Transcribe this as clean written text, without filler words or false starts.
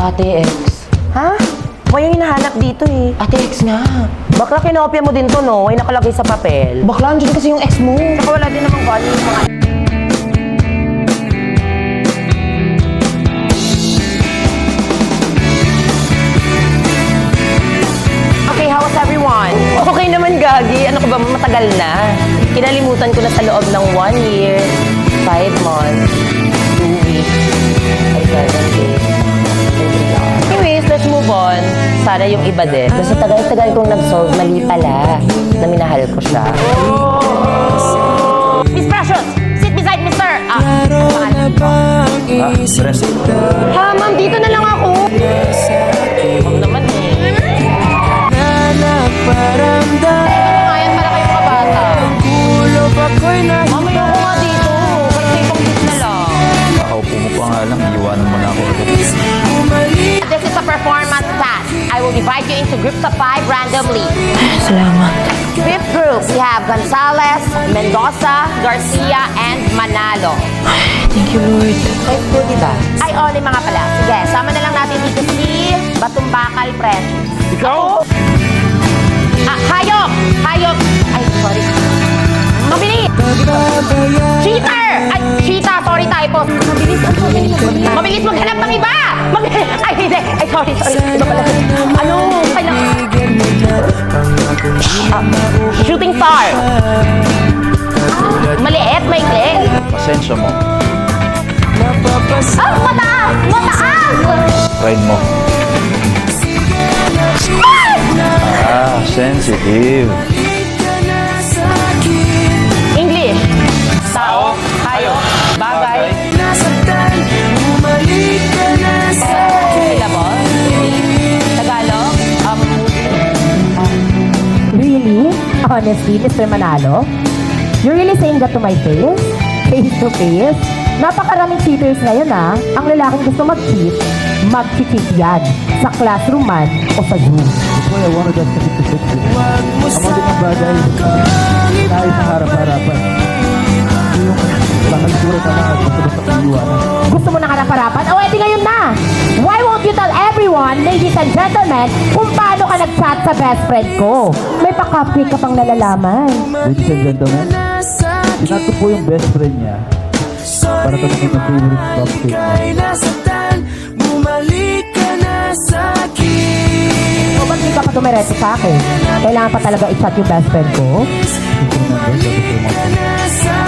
Ate X. Ha? May yung hinahanap dito eh. Ate X nga. Bakla kinopya mo din to, no? Ay nakalagay sa papel. Bakla, andyan kasi yung ex mo. Saka wala din namang value yung mga... Okay, how's everyone? Okay naman, Gagi. Ano ka ba, matagal na. Kinalimutan ko na sa loob ng 1 year, 5 months, 2 weeks, ay 7 days. Anyways, let's move on. Sana yung iba din. Basta tagal-tagal kong nag-solve, mali pala na minahal ko siya. Miss Precious! Sit beside me, sir! Ha, ma'am, dito na lang ako. Huwag naman eh. Ngayon para kayong kabata. Mamaya ko nga dito. Kahit may pang-hit na lang. Nakaupo mo pa nga lang, iiwanan mo na ako agad. This is a performance task. I will divide you into groups of 5 randomly. Salamat. Fifth group, we have Gonzales, Mendoza, Garcia, and Manalo. Thank you, Lord. Fifth group, diba? Ay, oli mga pala. Sige, sama na lang natin dito si Batumbakal Precious. Ikaw? Hayop! Hayop! Ay, sorry. Mabilis! Cheater! Ay, cheetah! Sorry, typo. Mabilis, mabilis. Mabilis maghanap ng iba! Ay, hindi. Ay, sorry. Iba pala. Ano? Kailangan... shooting star. Maliit, maikli. Pasensya mo. Mataas! Mataas! Ride mo. Sensitive. English. Tao. Hayop. Bagay. Syllable. Tagalog. Really? Honestly, Mr. Manalo? You're really saying that to my face? Face to face? Napakaraming cheaters ngayon ah. Ang lalaking gusto mag-cheat, mag-cheat yan. Sa classroom man o sa Zoom. Boy, I wanted us to be to fix it. Ang mga ng bagay, tayo sa harap-harapan. Yung bakal-sura ka lang at basta-basta kaiwanan. Gusto mo na harap-harapan? O edi ngayon na! Why won't you tell everyone, ladies and gentlemen, kung paano ka nag-chat sa best friend ko? May pa-cupcake ka pang nalalaman. Ladies and gentlemen, inato po yung best friend niya para tanongin ang favorite cupcake niya. O ba't di ka pa tumireto sa akin? Kailangan pa talaga i-chat yung best friend ko? Gusto mo nandun, dapat yung mga